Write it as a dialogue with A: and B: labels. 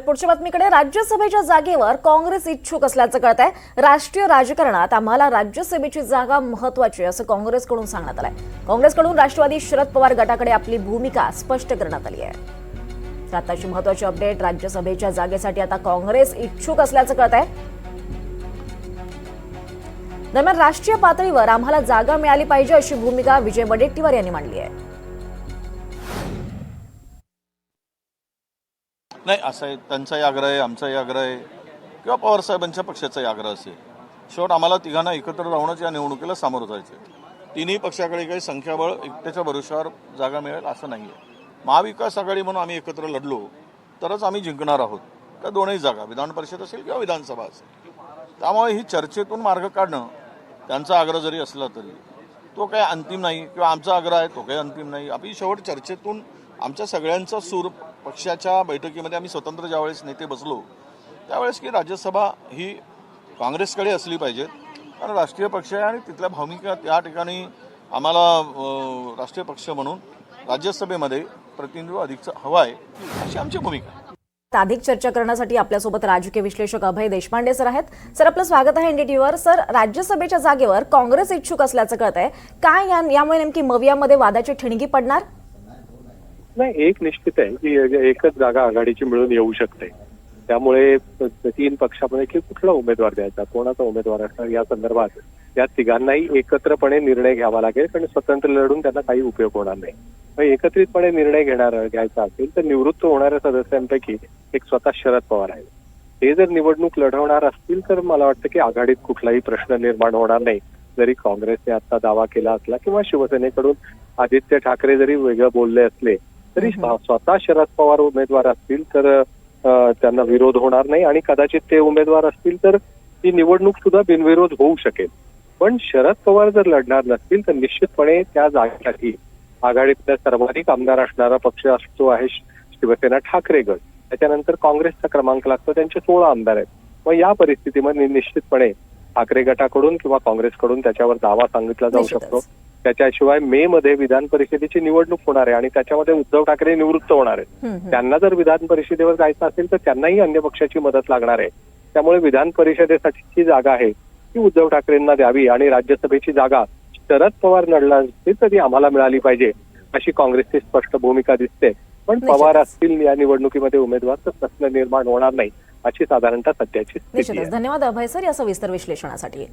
A: पुढच्या बातमीकडे राज्यसभेच्या जागेवर काँग्रेस इच्छुक असल्याचं कळत आहे। राष्ट्रीय राजकारणात आम्हाला राज्यसभेची जागा महत्त्वाची असं काँग्रेसकडून सांगण्यात आलंय। काँग्रेसकडून राष्ट्रवादी शरद पवार गटाकडे आपली भूमिका स्पष्ट करण्यात आली आहे। आताची महत्त्वाची अपडेट, राज्यसभेच्या जागेसाठी आता काँग्रेस इच्छुक असल्याचं कळत आहे। दरम्यान राष्ट्रीय पातळीवर आम्हाला जागा मिळाली पाहिजे अशी भूमिका विजय वडेट्टीवार यांनी मांडली आहे।
B: नाही, असं त्यांचाही आग्रह आहे, आमचाही आग्रह आहे किंवा पवारसाहेबांच्या पक्षाचाही आग्रह असेल। शेवट आम्हाला तिघांना एकत्र राहूनच या निवडणुकीला सामोरं जायचं आहे। तिन्ही पक्षाकडे काही संख्याबळ एकट्याच्या भरोश्यावर जागा मिळेल असं नाही आहे। महाविकास आघाडी म्हणून आम्ही एकत्र लढलो तरच आम्ही जिंकणार आहोत, त्या दोनही जागा, विधान परिषद असेल किंवा विधानसभा असेल। त्यामुळे ही चर्चेतून मार्ग काढणं त्यांचा आग्रह जरी असला तरी तो काही अंतिम नाही, किंवा आमचा आग्रह आहे तो काही अंतिम नाही। आपली शेवट चर्चेतून आमच्या सगळ्यांचा सूर पक्षाच्या बैठकीमध्ये आम्ही स्वतंत्र ज्यावेळेस नेते बसलो त्यावेळेस की राज्यसभा ही काँग्रेसकडे असली पाहिजे, कारण राष्ट्रीय पक्ष आहे आणि तिथल्या भूमिका त्या ठिकाणी आम्हाला राष्ट्रीय पक्ष म्हणून राज्यसभेमध्ये प्रतिनिधित्व अधिक हवं आहे अशी आमची भूमिका आहे।
A: अधिक चर्चा करण्यासाठी आपल्यासोबत राजकीय विश्लेषक अभय देशपांडे सर आहेत। सर, आपलं स्वागत आहे एनडीटीव्हीवर। सर, राज्यसभेच्या जागेवर काँग्रेस इच्छुक असल्याचं कळत आहे, काय यामुळे नेमकी मवियामध्ये वादाची ठिणगी पडणार?
C: नाही, एक निश्चित आहे की एकच जागा आघाडीची मिळून येऊ शकते। त्यामुळे तीन पक्षापैकी कुठला उमेदवार द्यायचा, कोणाचा उमेदवार असणार या संदर्भात या तिघांनाही एकत्रपणे निर्णय घ्यावा लागेल, कारण स्वतंत्र लढून त्यांना काही उपयोग होणार नाही। एकत्रितपणे निर्णय घ्यायचा असेल तर निवृत्त होणाऱ्या सदस्यांपैकी एक स्वतः शरद पवार आहे। ते जर निवडणूक लढवणार असतील तर मला वाटतं की आघाडीत कुठलाही प्रश्न निर्माण होणार नाही। जरी काँग्रेसने आता दावा केला असला किंवा शिवसेनेकडून आदित्य ठाकरे जरी वेगळं बोलले असले तरी स्वतः शरद पवार उमेदवार असतील तर त्यांना विरोध होणार नाही, आणि कदाचित ते उमेदवार असतील तर ती निवडणूक सुद्धा बिनविरोध होऊ शकेल। पण शरद पवार जर लढणार नसतील तर निश्चितपणे त्या जागेसाठी आघाडीतला सर्वाधिक आमदार असणारा पक्ष असतो आहे शिवसेना ठाकरे गट। त्याच्यानंतर काँग्रेसचा क्रमांक लागतो, त्यांचे 16 आमदार आहेत। मग या परिस्थितीमध्ये निश्चितपणे ठाकरे गटाकडून किंवा काँग्रेसकडून त्याच्यावर दावा सांगितला जाऊ शकतो। त्याच्याशिवाय मे मध्ये विधान परिषदेची निवडणूक होणार आहे आणि त्याच्यामध्ये उद्धव ठाकरे निवृत्त होणार आहेत। त्यांना जर विधान परिषदेवर जायचं असेल तर त्यांनाही अन्य पक्षाची मदत लागणार आहे। त्यामुळे विधान परिषदेसाठीची जागा आहे ती उद्धव ठाकरेंना द्यावी आणि राज्यसभेची जागा शरद पवार लढणार असतील तर ती आम्हाला मिळाली पाहिजे अशी काँग्रेसची स्पष्ट भूमिका दिसते। पण पवार असतील या निवडणुकीमध्ये उमेदवार तर प्रश्न निर्माण होणार नाही अशी साधारणतः सध्याची स्थिती आहे।
A: धन्यवाद अभय सर या सविस्तर विश्लेषणासाठी।